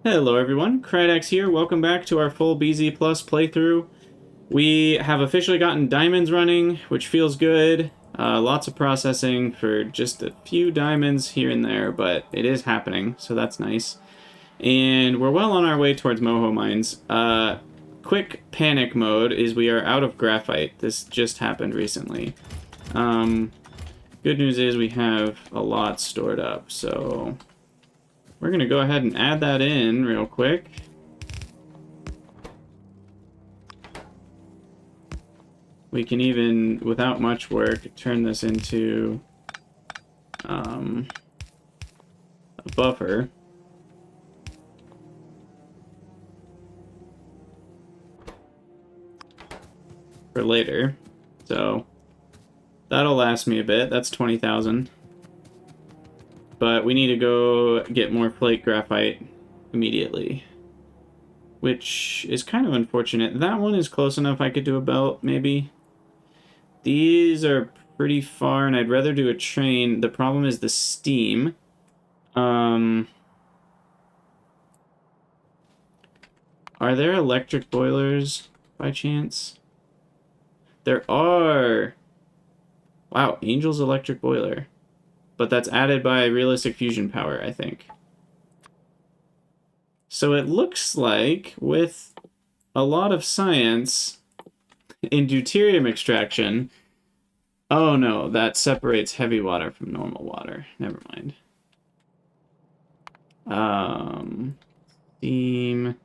Hello everyone, Krydax here. Welcome back to our full BZ Plus playthrough. We have officially gotten diamonds running, which feels good. Lots of processing for just a few diamonds here and there, but it is happening, so that's nice. And we're well on our way towards Moho Mines. Quick panic mode is we are out of graphite. This just happened recently. Good news is we have a lot stored up, so we're going to go ahead and add that in real quick. We can even, without much work, turn this into a buffer. For later. So that'll last me a bit. That's 20,000. But we need to go get more flake graphite immediately. Which is kind of unfortunate. That one is close enough I could do a belt, maybe. These are pretty far, and I'd rather do a train. The problem is the steam. Are there electric boilers by chance? There are. Wow, Angel's electric boiler. But that's added by realistic fusion power, I think. So it looks like, with a lot of science in deuterium extraction... Oh no, that separates heavy water from normal water. Never mind. Steam...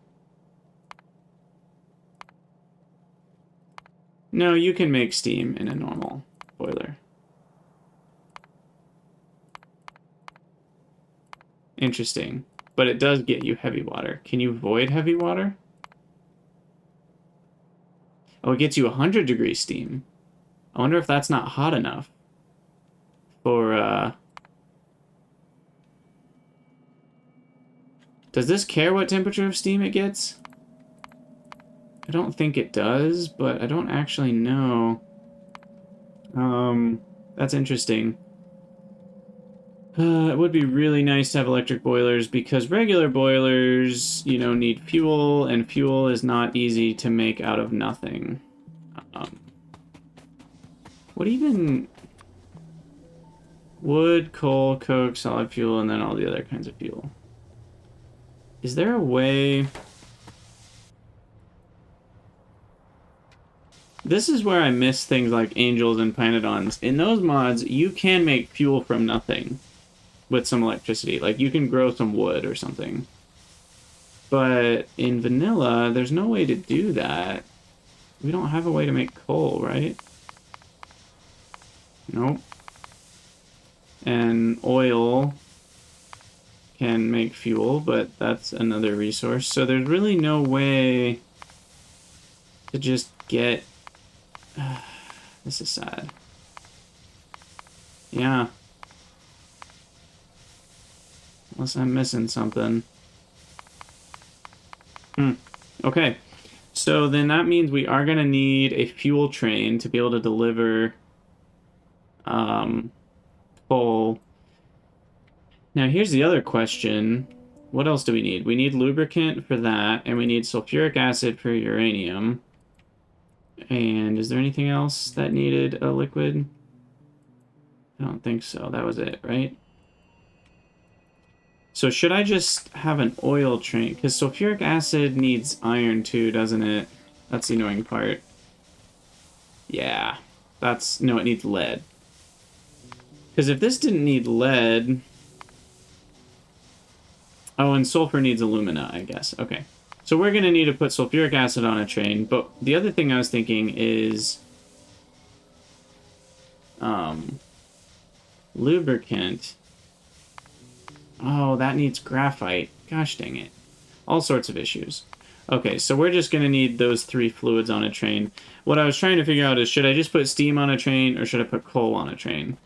No, you can make steam in a normal boiler. Interesting. But it does get you heavy water. Can you void heavy water? Oh, it gets you 100 degree steam. I wonder if that's not hot enough for, Does this care what temperature of steam it gets? I don't think it does, but I don't actually know. That's interesting. It would be really nice to have electric boilers because regular boilers, you know, need fuel, and fuel is not easy to make out of nothing. What even... Wood, coal, coke, solid fuel, and then all the other kinds of fuel. Is there a way... This is where I miss things like angels and pinodons. In those mods, you can make fuel from nothing with some electricity. Like, you can grow some wood or something. But in vanilla, there's no way to do that. We don't have a way to make coal, right? Nope. And oil can make fuel, but that's another resource. So there's really no way to just get... This is sad. Yeah. Unless I'm missing something. Okay. So then that means we are going to need a fuel train to be able to deliver coal. Now here's the other question. What else do we need? We need lubricant for that, and we need sulfuric acid for uranium. And is there anything else that needed a liquid? I don't think so. That was it, right? So should I just have an oil train? Because sulfuric acid needs iron too, doesn't it? That's the annoying part. Yeah. That's... No, it needs lead. Because if this didn't need lead... Oh, and sulfur needs alumina, I guess. Okay. So we're going to need to put sulfuric acid on a train. But the other thing I was thinking is... lubricant... Oh, that needs graphite. Gosh dang it. All sorts of issues. Okay, so we're just going to need those 3 fluids on a train. What I was trying to figure out is, should I just put steam on a train, or should I put coal on a train?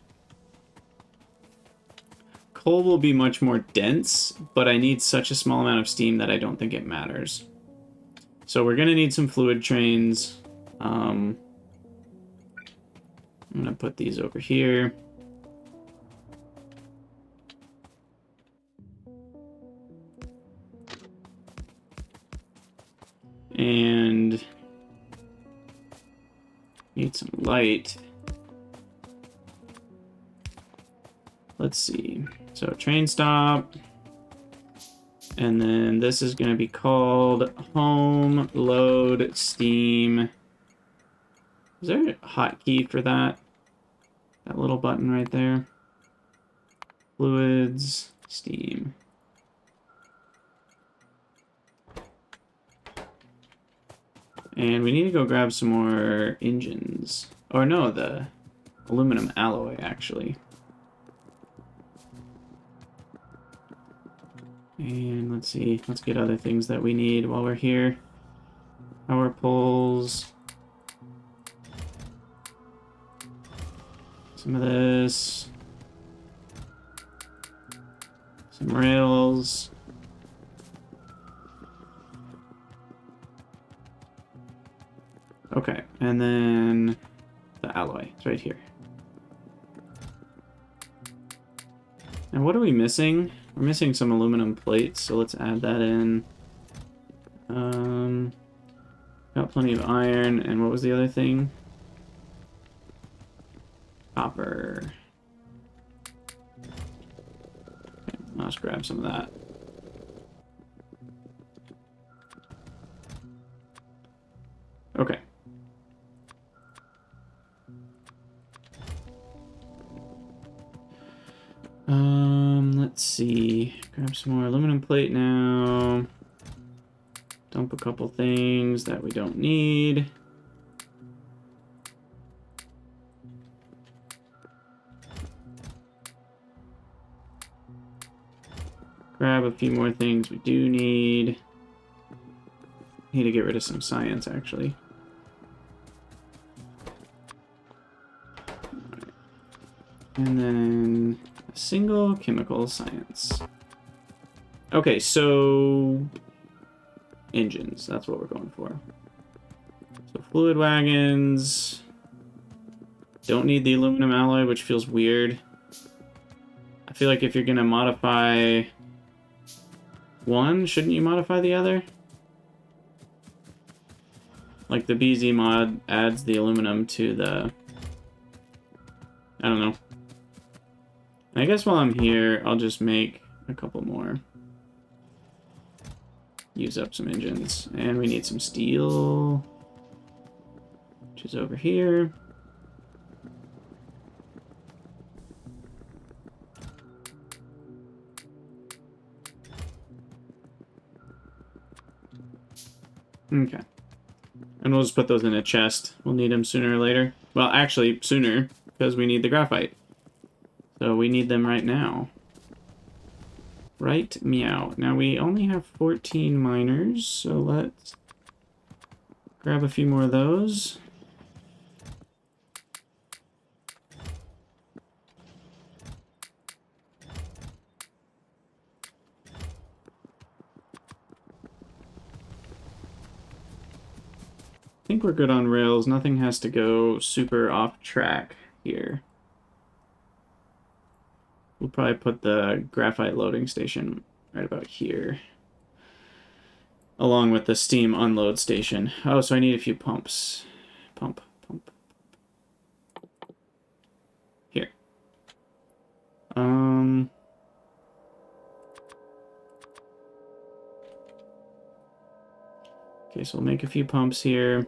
Coal will be much more dense, but I need such a small amount of steam that I don't think it matters. So we're going to need some fluid trains. I'm going to put these over here. And need some light. Let's see. So train stop. And then this is going to be called home load steam. Is there a hotkey for that? That little button right there. Fluids, steam. And we need to go grab some more engines. Or no, the aluminum alloy, actually. And let's see, let's get other things that we need while we're here. Power poles. Some of this. Some rails. Okay, and then the alloy. It's right here. And what are we missing? We're missing some aluminum plates, so let's add that in. Got plenty of iron, and what was the other thing? Copper. Okay, let's grab some of that. Okay. Let's see. Grab some more aluminum plate now. Dump a couple things that we don't need. Grab a few more things we do need. Need to get rid of some science, actually. And then a single chemical science. Okay, so engines, that's what we're going for. So fluid wagons. Don't need the aluminum alloy, which feels weird. I feel like if you're gonna modify one, shouldn't you modify the other? Like the BZ mod adds the aluminum to the... I don't know. I guess while I'm here, I'll just make a couple more. Use up some engines. And we need some steel, which is over here. Okay. And we'll just put those in a chest. We'll need them sooner or later. Well, actually, sooner, because we need the graphite. So we need them right now. Right meow. Now we only have 14 miners, so let's grab a few more of those. I think we're good on rails. Nothing has to go super off track here. We'll probably put the graphite loading station right about here, along with the steam unload station. Oh, so I need a few pumps. Pump. Here. Okay, so we'll make a few pumps here.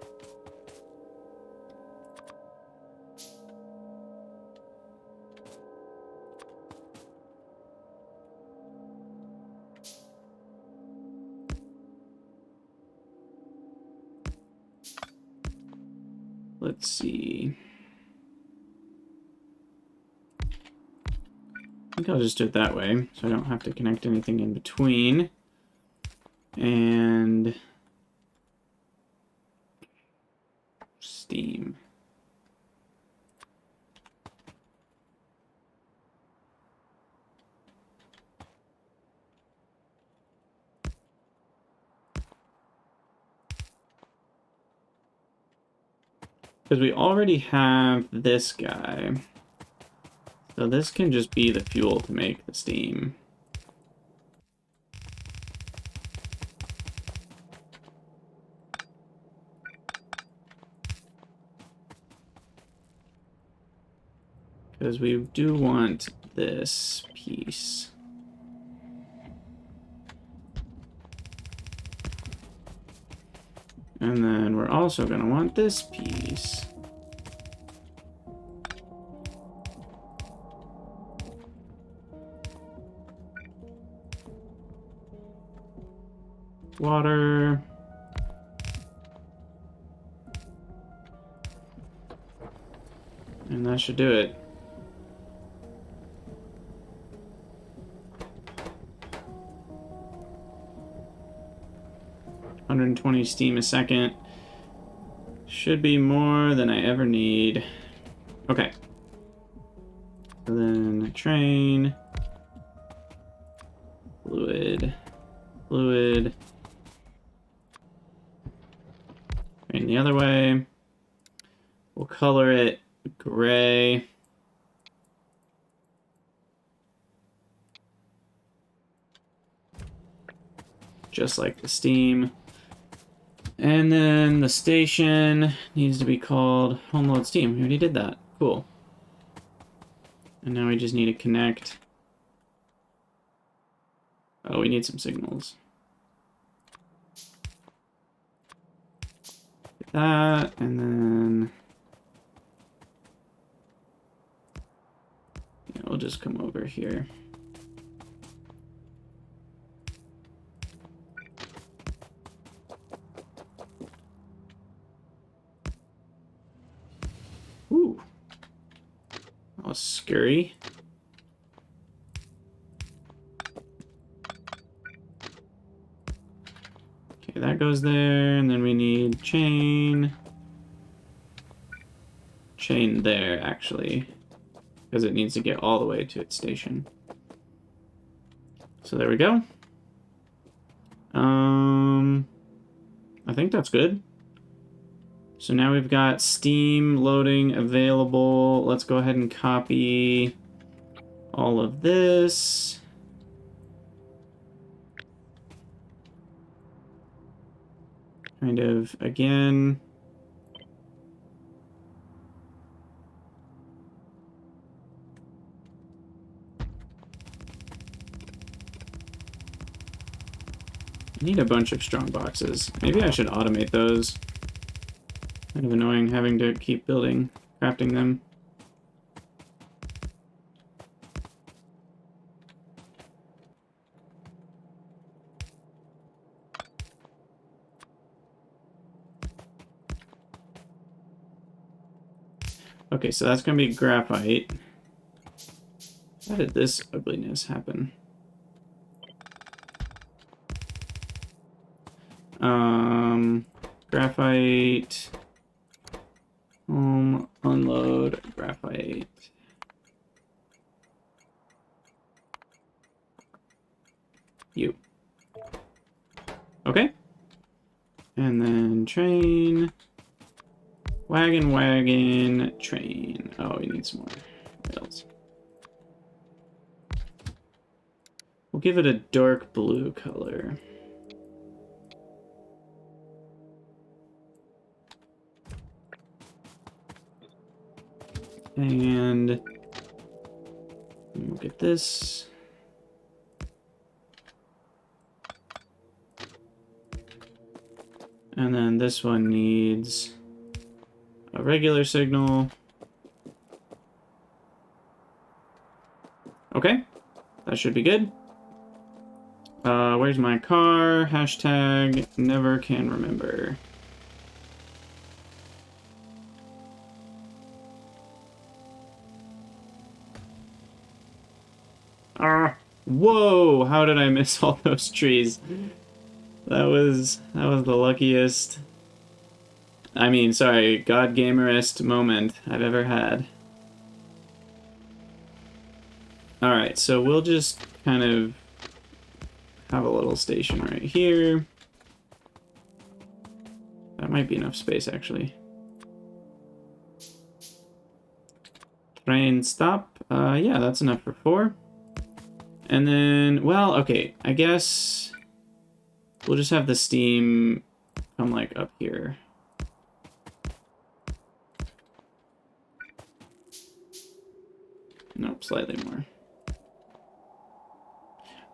Let's see. I think I'll just do it that way, so I don't have to connect anything in between. And steam. Because we already have this guy. So this can just be the fuel to make the steam. Because we do want this piece. And then we're also going to want this piece. Water. And that should do it. $120 steam a second. Should be more than I ever need. Okay. So then train. Fluid. Fluid. Train the other way. We'll color it gray. Just like the steam. And then the station needs to be called home load steam. We already did that. Cool. And now we just need to connect. Oh, we need some signals. Get that, and then yeah, we'll just come over here. Ooh. That was scary. Okay, that goes there, and then we need chain. Chain there, actually. Because it needs to get all the way to its station. So there we go. I think that's good. So now we've got Steam loading available. Let's go ahead and copy all of this. Kind of, again. I need a bunch of strong boxes. Maybe I should automate those. Kind of annoying having to keep crafting them. Okay, so that's going to be graphite. How did this ugliness happen? Graphite. Unload graphite. You. Okay. And then train. Wagon, train. Oh, we need some more rails. We'll give it a dark blue color. And we'll get this. And then this one needs a regular signal. Okay, that should be good. Where's my car? Hashtag never can remember. Whoa, how did I miss all those trees? That was the luckiest, I mean, sorry, God Gamerist moment I've ever had. Alright, so we'll just kind of have a little station right here. That might be enough space, actually. Train stop. Yeah, that's enough for 4. And then, well, okay, I guess we'll just have the steam come, like, up here. Nope, slightly more.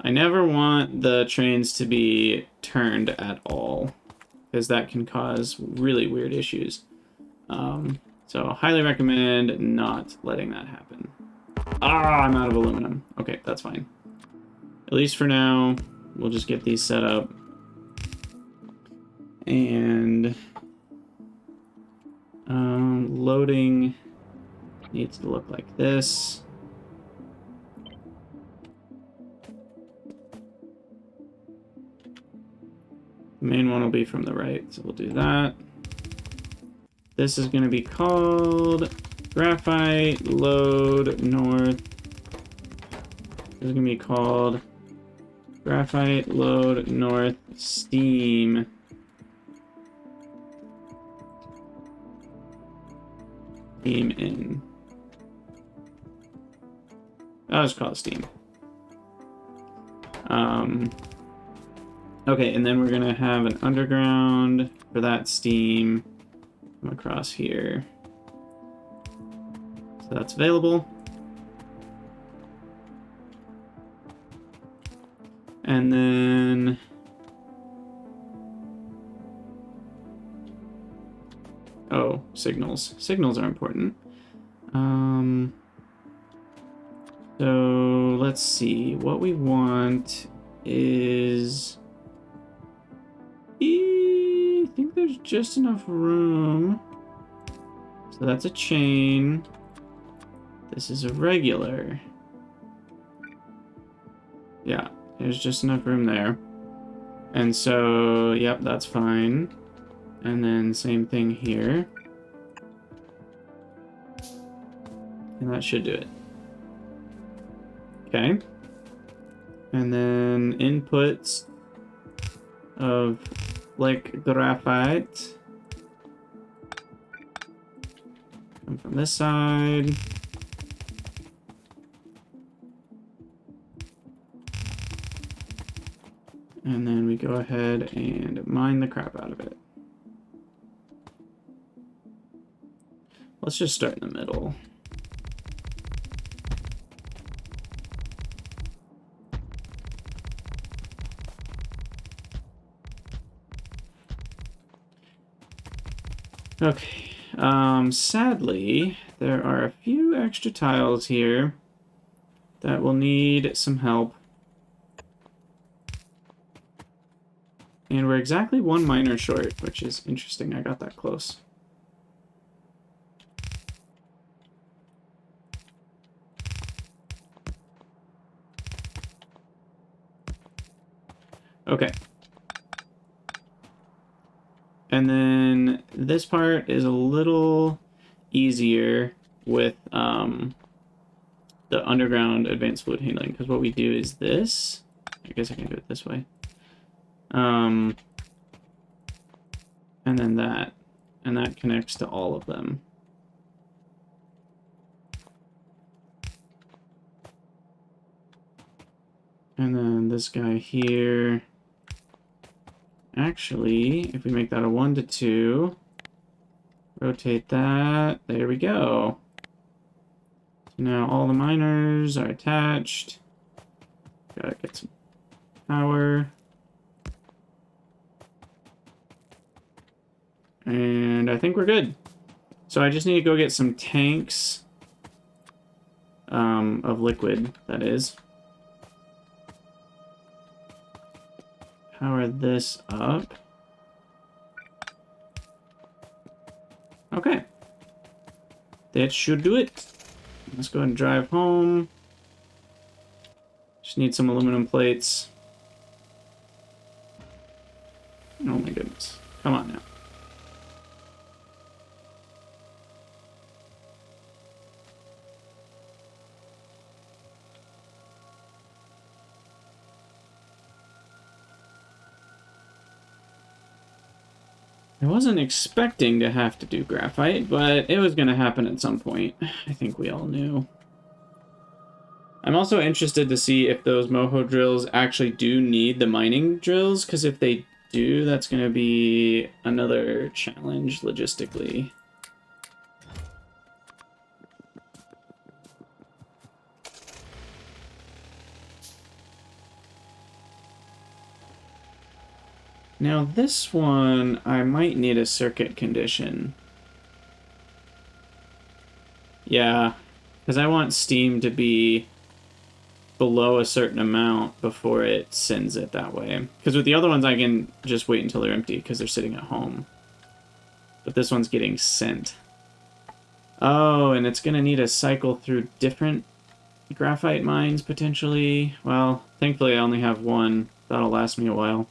I never want the trains to be turned at all, because that can cause really weird issues. So highly recommend not letting that happen. Ah, I'm out of aluminum. Okay, that's fine. At least for now, we'll just get these set up. And loading needs to look like this. The main one will be from the right, so we'll do that. This is going to be called Graphite Load North. This is going to be called Graphite Load North Steam. Steam in. I'll just call it Steam. Okay, and then we're going to have an underground for that steam come across here. So that's available. And then oh, signals. Signals are important. So let's see. What we want is I think there's just enough room. So that's a chain. This is a regular. Yeah, there's just enough room there. And so, yep, that's fine. And then same thing here. And that should do it. Okay. And then inputs of like graphite come from this side. And then we go ahead and mine the crap out of it. Let's just start in the middle. Okay, sadly, there are a few extra tiles here that will need some help. And we're exactly one miner short, which is interesting. I got that close. Okay. And then this part is a little easier with the underground advanced fluid handling, because what we do is this. I guess I can do it this way. And then that. And that connects to all of them. And then this guy here. Actually, if we make that a 1 to 2, rotate that, there we go. So now all the miners are attached. Gotta get some power. And I think we're good. So I just need to go get some tanks of liquid, that is. Power this up. Okay. That should do it. Let's go ahead and drive home. Just need some aluminum plates. Oh my goodness. Come on now. I wasn't expecting to have to do graphite, but it was going to happen at some point. I think we all knew. I'm also interested to see if those moho drills actually do need the mining drills, because if they do, that's going to be another challenge logistically. Now this one, I might need a circuit condition. Yeah, because I want steam to be below a certain amount before it sends it that way. Because with the other ones, I can just wait until they're empty because they're sitting at home. But this one's getting sent. Oh, and it's going to need a cycle through different graphite mines, potentially. Well, thankfully I only have one. That'll last me a while.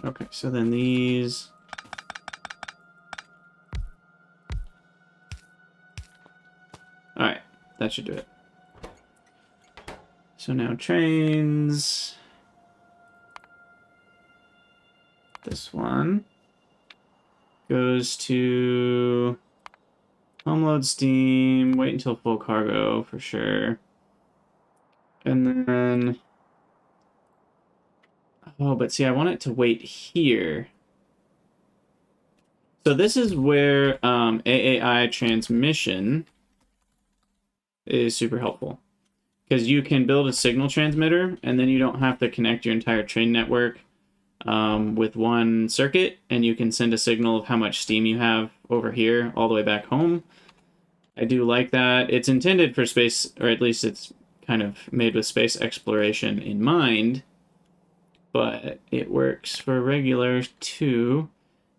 Okay, so then these... Alright, that should do it. So now trains... This one goes to home load steam, wait until full cargo for sure. And then... Oh, but see, I want it to wait here. So this is where AAI transmission is super helpful. Because you can build a signal transmitter, and then you don't have to connect your entire train network with one circuit, and you can send a signal of how much steam you have over here all the way back home. I do like that. It's intended for space, or at least it's kind of made with space exploration in mind, but it works for regular too.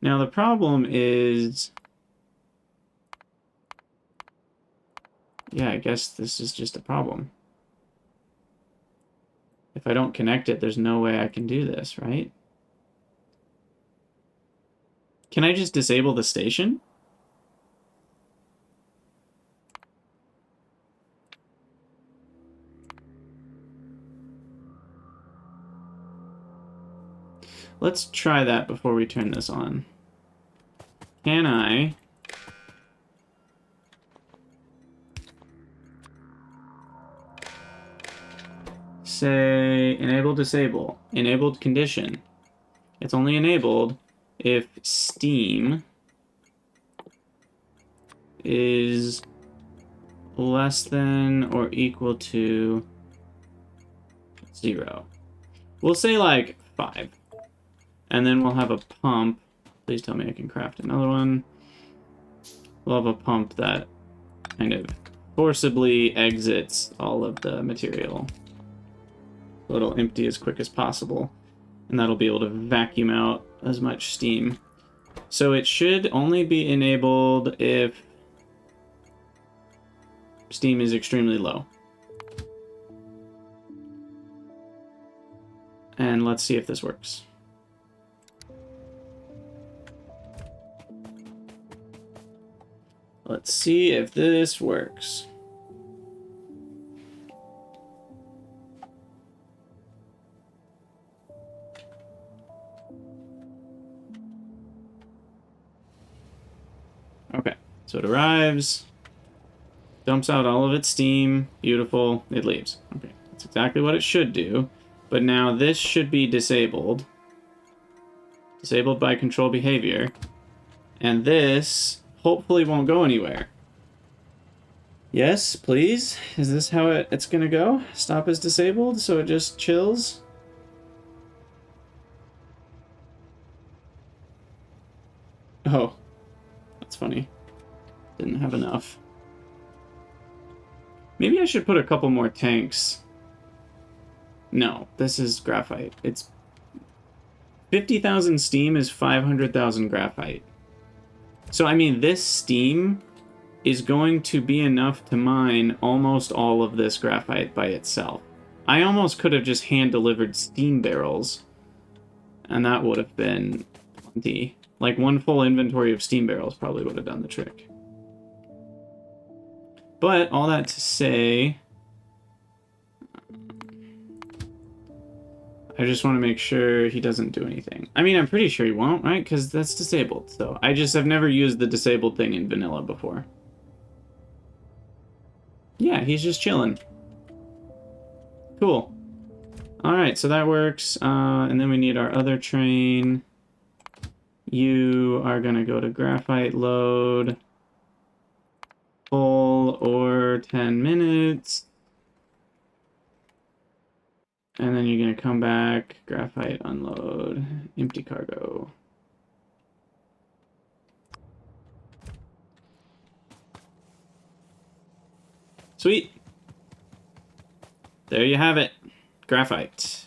Now the problem is, yeah, I guess this is just a problem. If I don't connect it, there's no way I can do this, right? Can I just disable the station? Let's try that before we turn this on. Can I... say enable disable enabled condition? It's only enabled if steam is less than or equal to 0. We'll say like 5, and then we'll have a pump. Please tell me I can craft another one. We'll have a pump that kind of forcibly exits all of the material. So it'll empty as quick as possible, and that'll be able to vacuum out as much steam. So it should only be enabled if steam is extremely low. And let's see if this works. Let's see if this works. Okay, so it arrives, dumps out all of its steam, beautiful, it leaves. Okay, that's exactly what it should do, but now this should be disabled. Disabled by control behavior, and this hopefully won't go anywhere. Yes, please? Is this how it's gonna go? Stop is disabled, so it just chills? Oh. That's funny. Didn't have enough. Maybe I should put a couple more tanks. No, this is graphite. It's 50,000 steam is 500,000 graphite. So, I mean, this steam is going to be enough to mine almost all of this graphite by itself. I almost could have just hand-delivered steam barrels, and that would have been plenty. Like, one full inventory of steam barrels probably would have done the trick. But, all that to say... I just want to make sure he doesn't do anything. I mean, I'm pretty sure he won't, right? Because that's disabled. So, I just have never used the disabled thing in vanilla before. Yeah, he's just chilling. Cool. Alright, so that works. And then we need our other train... You are going to go to graphite load, full or 10 minutes. And then you're gonna come back, graphite, unload, empty cargo. Sweet. There you have it. Graphite.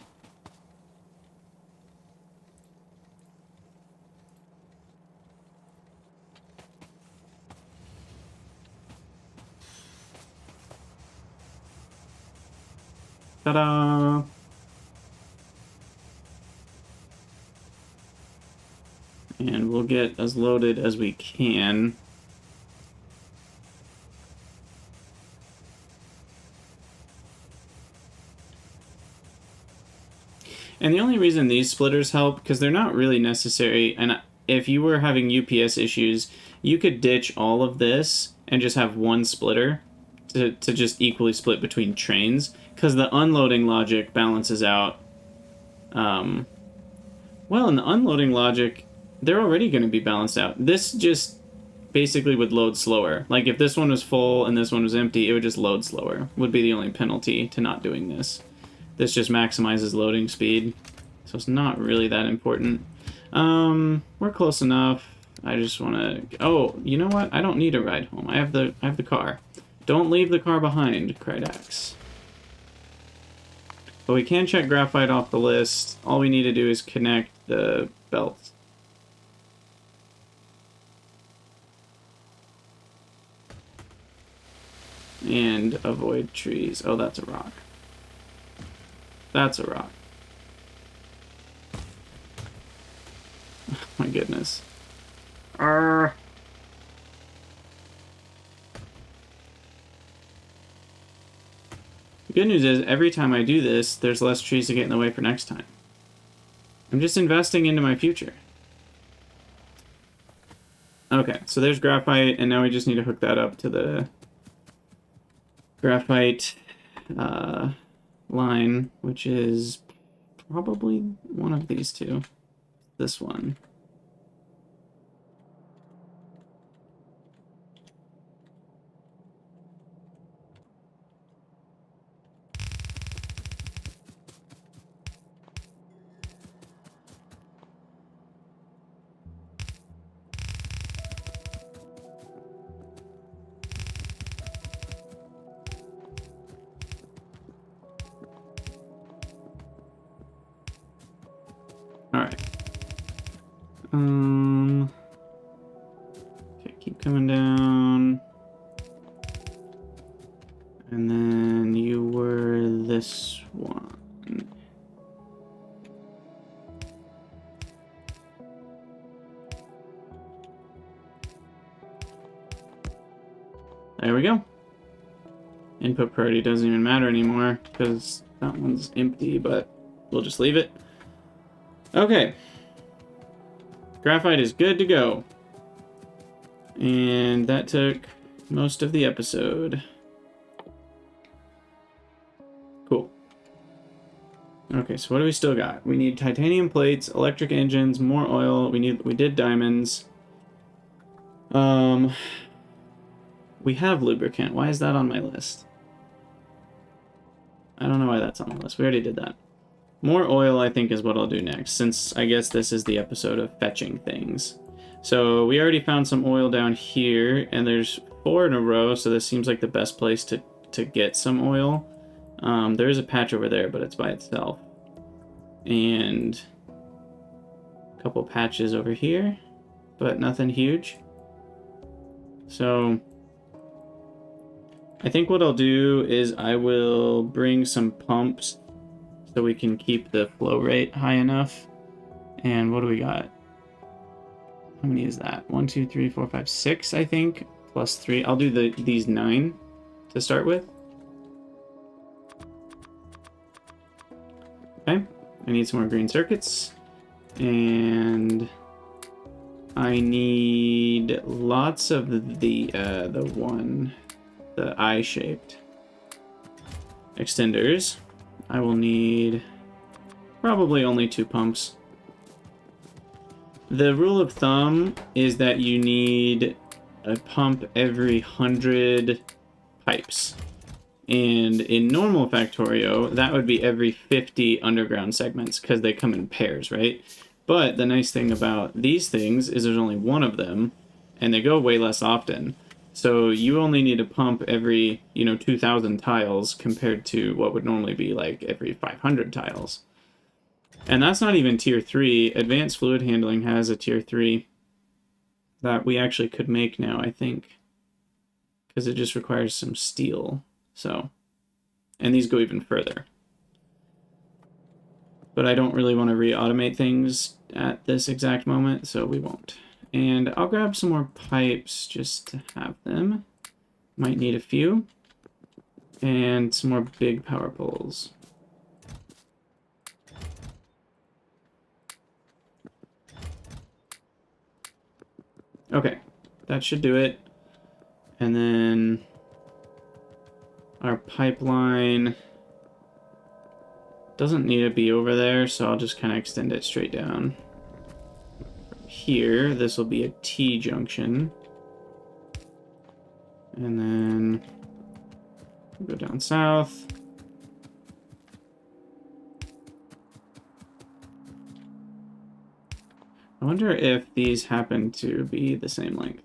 Ta-da! And we'll get as loaded as we can. And the only reason these splitters help, because they're not really necessary, and if you were having UPS issues, you could ditch all of this and just have one splitter to just equally split between trains, because the unloading logic balances out. Well, in the unloading logic, they're already going to be balanced out. This just basically would load slower. Like, if this one was full and this one was empty, it would just load slower. Would be the only penalty to not doing this. This just maximizes loading speed, so it's not really that important. We're close enough. I just want to... Oh, you know what? I don't need a ride home. I have the car. Don't leave the car behind, Krydax. But we can check graphite off the list. All we need to do is connect the belts. And avoid trees. Oh, that's a rock. That's a rock. Oh my goodness. The good news is, every time I do this, there's less trees to get in the way for next time. I'm just investing into my future. Okay, so there's graphite, and now we just need to hook that up to the graphite line, which is probably one of these two. This one. Alright. Okay, keep coming down. And then you were this one. There we go. Input priority doesn't even matter anymore because that one's empty, but we'll just leave it. Okay. Graphite is good to go. And that took most of the episode. Cool. Okay, so what do we still got? We need titanium plates, electric engines, more oil. We did diamonds. We have lubricant. Why is that on my list? I don't know why that's on the list. We already did that. More oil, I think, is what I'll do next, since I guess this is the episode of fetching things. So we already found some oil down here, and there's 4 in a row, so this seems like the best place to get some oil. There is a patch over there, but it's by itself. And a couple patches over here, but nothing huge. So I think what I'll do is I will bring some pumps so we can keep the flow rate high enough. And what do we got? How many is that? 1, 2, 3, 4, 5, 6, I think. Plus 3. I'll do these 9 to start with. Okay. I need some more green circuits. And I need lots of the eye-shaped extenders. I will need probably only 2 pumps. The rule of thumb is that you need a pump every 100 pipes. And in normal Factorio, that would be every 50 underground segments because they come in pairs, right? But the nice thing about these things is there's only one of them, and they go way less often. So you only need to pump every, 2,000 tiles compared to what would normally be like every 500 tiles. And that's not even tier 3. Advanced fluid handling has a tier 3 that we actually could make now, I think. Because it just requires some steel. So, and these go even further. But I don't really want to re-automate things at this exact moment, so we won't. And I'll grab some more pipes just to have them. Might need a few. And some more big power poles. Okay, that should do it. And then our pipeline doesn't need to be over there, so I'll just kind of extend it straight down. Here, this will be a T-junction. And then go down south. I wonder if these happen to be the same length.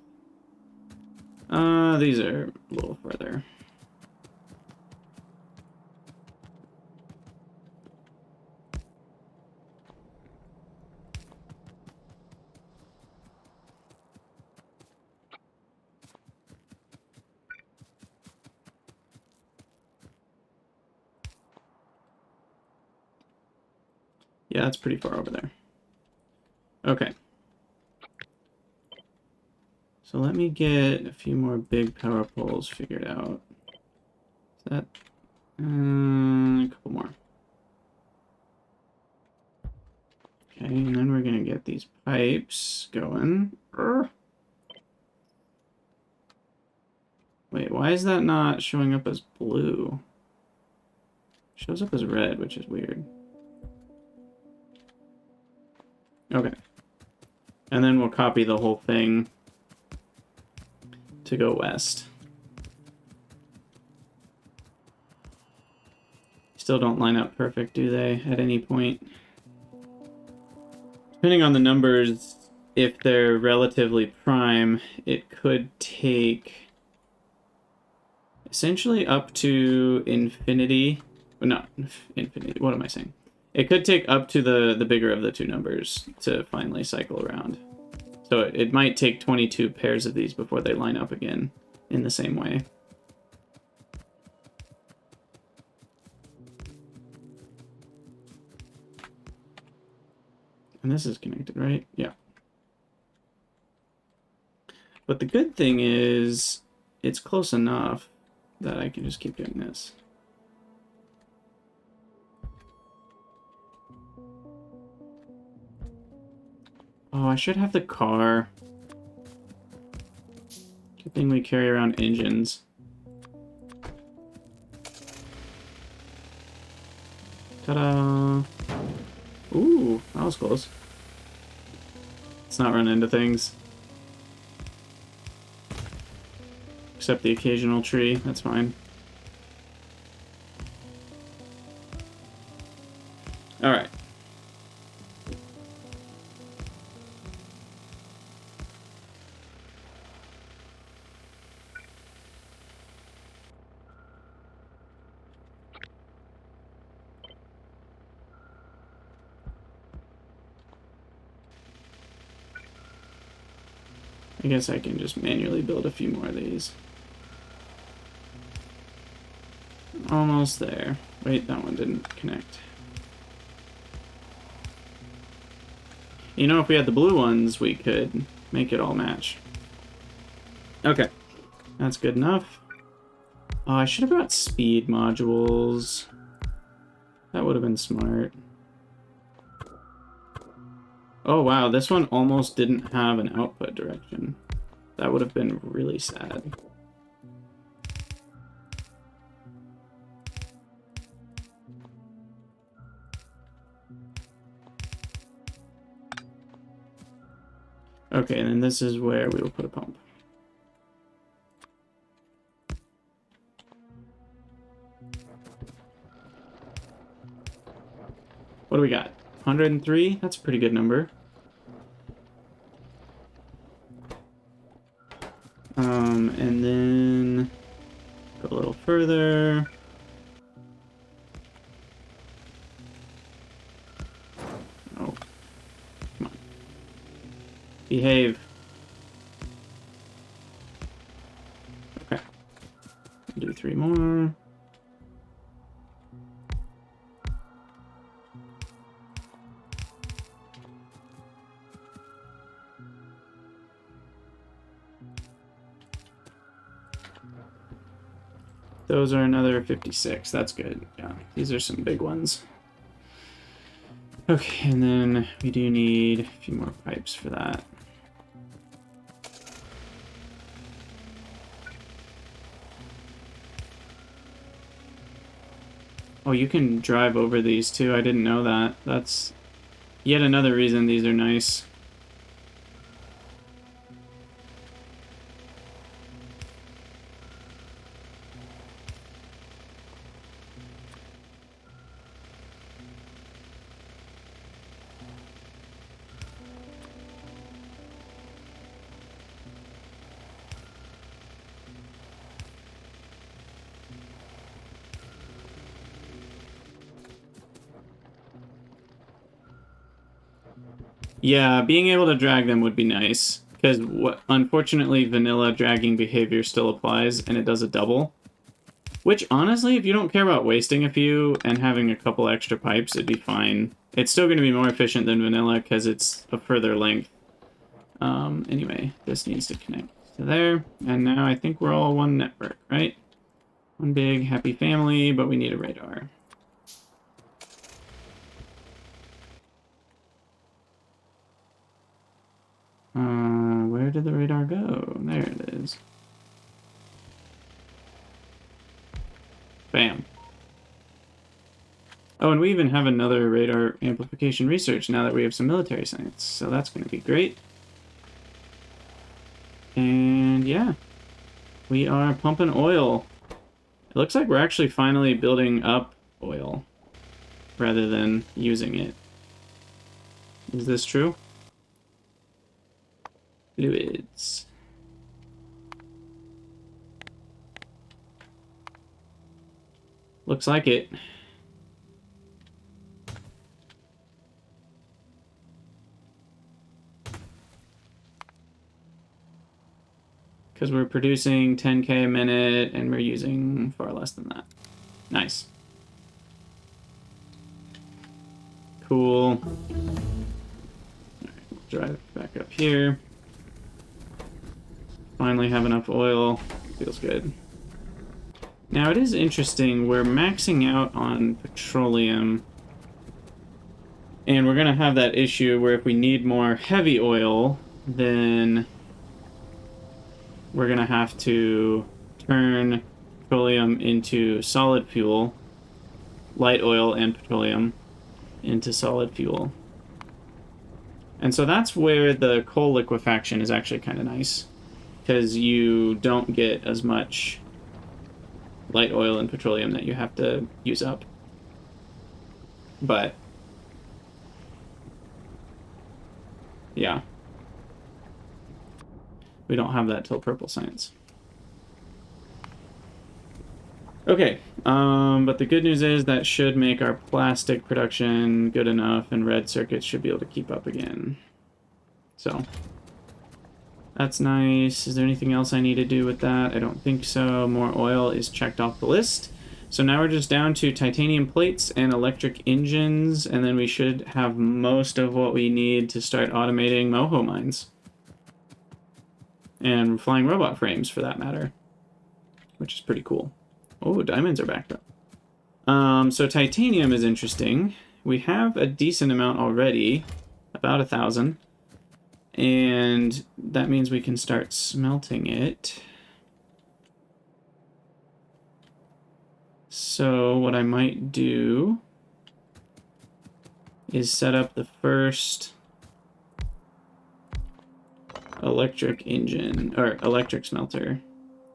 These are a little further. Yeah, that's pretty far over there. Okay. So let me get a few more big power poles figured out. Is that... a couple more. Okay, and then we're gonna get these pipes going. Wait, why is that not showing up as blue? It shows up as red, which is weird. Okay. And then we'll copy the whole thing to go west. Still don't line up perfect, do they, at any point? Depending on the numbers, if they're relatively prime, it could take essentially up to infinity. Well, not infinity, what am I saying? It could take up to the bigger of the two numbers to finally cycle around. So it might take 22 pairs of these before they line up again in the same way. And this is connected, right? Yeah. But the good thing is it's close enough that I can just keep doing this. Oh, I should have the car. Good thing we carry around engines. Ta-da! Ooh, that was close. Let's not run into things. Except the occasional tree, that's fine. Alright. I guess I can just manually build a few more of these. Almost there. Wait, that one didn't connect. You know, if we had the blue ones, we could make it all match. Okay. That's good enough. Oh, I should have brought speed modules. That would have been smart. Oh wow, this one almost didn't have an output direction. That would have been really sad. Okay, and then this is where we will put a pump. What do we got? 103? That's a pretty good number. And then go a little further. Oh, come on. Behave. Okay. Do 3 more. Those are another 56. That's good. Yeah, these are some big ones. Okay, and then we do need a few more pipes for that. Oh, you can drive over these too. I didn't know that. That's yet another reason these are nice. Yeah, being able to drag them would be nice, because unfortunately vanilla dragging behavior still applies, and it does a double. Which, honestly, if you don't care about wasting a few and having a couple extra pipes, it'd be fine. It's still going to be more efficient than vanilla, because it's a further length. Anyway, this needs to connect to there, and now I think we're all one network, right? One big happy family, but we need a radar. Where did the radar go? There it is. Bam. Oh, and we even have another radar amplification research now that we have some military science, so that's going to be great. And yeah, we are pumping oil. It looks like we're actually finally building up oil rather than using it. Is this true? Fluids. Looks like it. Because we're producing 10K a minute and we're using far less than that. Nice. Cool. All right, we'll drive back up here. Finally have enough oil. Feels good. Now it is interesting, we're maxing out on petroleum. And we're gonna have that issue where if we need more heavy oil, then we're gonna have to turn petroleum into solid fuel, light oil and petroleum into solid fuel. And so that's where the coal liquefaction is actually kind of nice, because you don't get as much light oil and petroleum that you have to use up. But yeah, we don't have that till purple science. Okay, but the good news is that should make our plastic production good enough, and red circuits should be able to keep up again. So that's nice. Is there anything else I need to do with that? I don't think so. More oil is checked off the list. So now we're just down to titanium plates and electric engines, and then we should have most of what we need to start automating moho mines. And flying robot frames, for that matter. Which is pretty cool. Oh, diamonds are backed up. So titanium is interesting. We have a decent amount already. About 1,000. And that means we can start smelting it. So what I might do is set up the first electric engine, or electric smelter.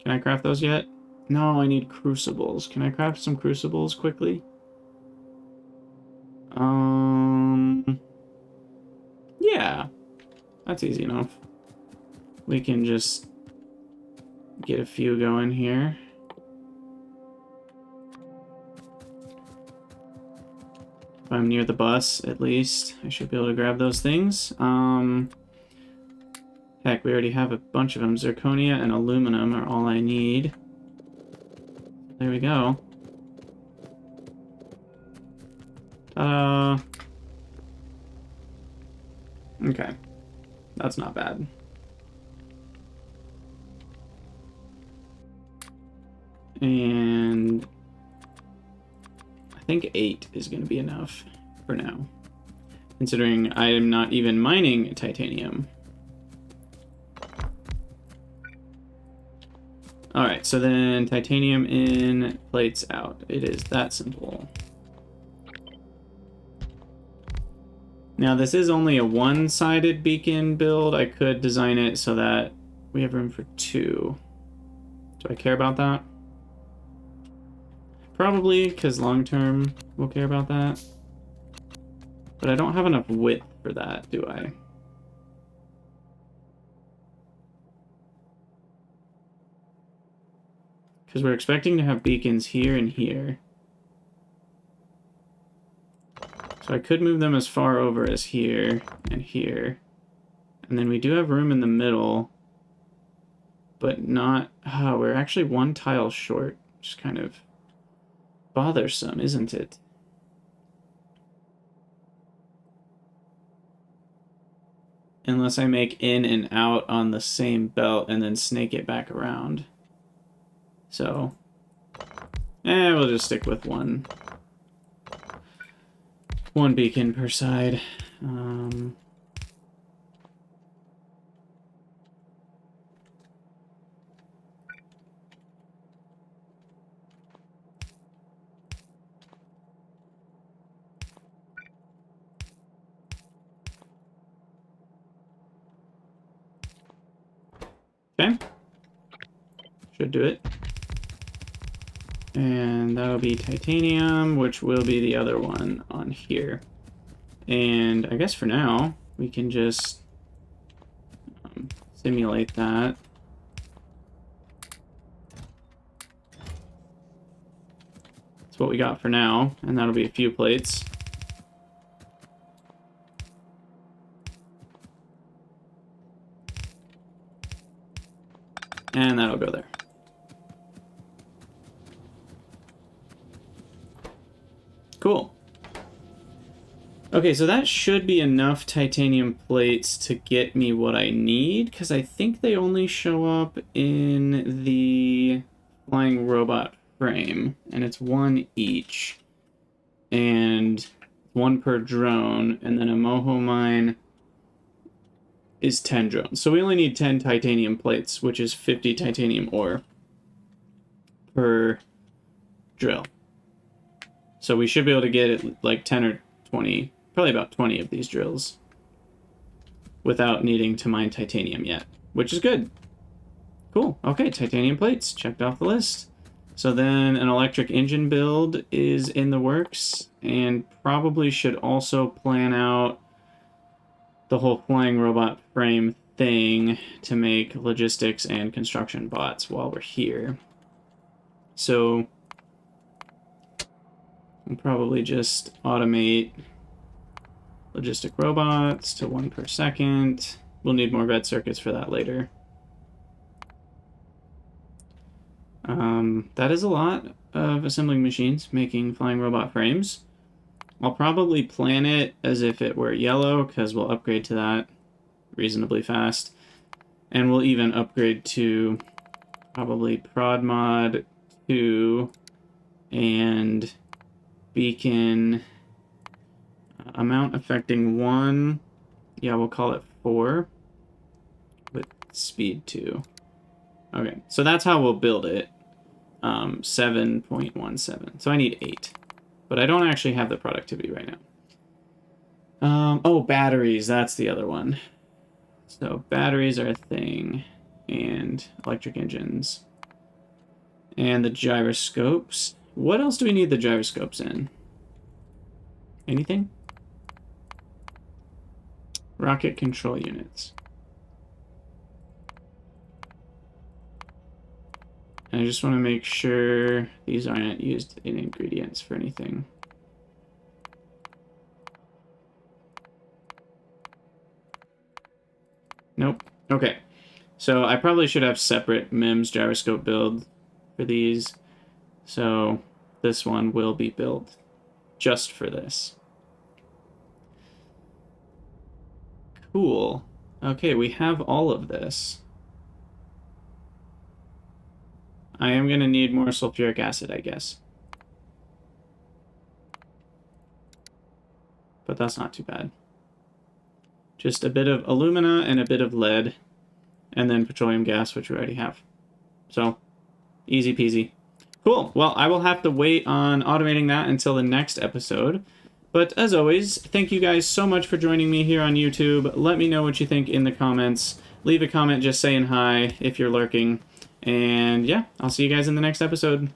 Can I craft those yet? No, I need crucibles. Can I craft some crucibles quickly? That's easy enough. We can just get a few going here. If I'm near the bus, at least, I should be able to grab those things. Heck, we already have a bunch of them. Zirconia and aluminum are all I need. There we go. Ta-da! Okay. That's not bad. And I think 8 is going to be enough for now, considering I am not even mining titanium. Alright, so then titanium in, plates out. It is that simple. Now this is only a one-sided beacon build. I could design it so that we have room for 2. Do I care about that? Probably, because long-term we'll care about that. But I don't have enough width for that, do I? Because we're expecting to have beacons here and here. So I could move them as far over as here and here. And then we do have room in the middle, but not... Oh, we're actually one tile short, which is kind of bothersome, isn't it? Unless I make in and out on the same belt and then snake it back around. So, we'll just stick with one beacon per side. Okay. Should do it. And that'll be titanium, which will be the other one on here. And I guess for now, we can just simulate that. That's what we got for now, and that'll be a few plates. And that'll go there. Cool. Okay, so that should be enough titanium plates to get me what I need, because I think they only show up in the flying robot frame, and it's 1 each. And 1 per drone, and then a moho mine is 10 drones. So we only need 10 titanium plates, which is 50 titanium ore per drill. So we should be able to get it like 10 or 20, probably about 20 of these drills without needing to mine titanium yet, which is good. Cool. Okay, titanium plates checked off the list. So then an electric engine build is in the works, and probably should also plan out the whole flying robot frame thing to make logistics and construction bots while we're here. So I'll probably just automate logistic robots to 1 per second. We'll need more red circuits for that later. That is a lot of assembling machines making flying robot frames. I'll probably plan it as if it were yellow, because we'll upgrade to that reasonably fast. And we'll even upgrade to probably prod mod 2 and beacon amount affecting 1. Yeah, we'll call it 4 with speed 2. Okay, so that's how we'll build it. 7.17. So I need 8. But I don't actually have the productivity right now. Oh, batteries. That's the other one. So batteries are a thing. And electric engines. And the gyroscopes. What else do we need the gyroscopes in? Anything? Rocket control units. And I just want to make sure these aren't used in ingredients for anything. Nope. Okay. So I probably should have separate MIMS gyroscope build for these. So this one will be built just for this. Cool. Okay, we have all of this. I am going to need more sulfuric acid, I guess. But that's not too bad. Just a bit of alumina and a bit of lead, and then petroleum gas, which we already have. So, easy peasy. Cool. Well, I will have to wait on automating that until the next episode. But as always, thank you guys so much for joining me here on YouTube. Let me know what you think in the comments. Leave a comment just saying hi if you're lurking. And yeah, I'll see you guys in the next episode.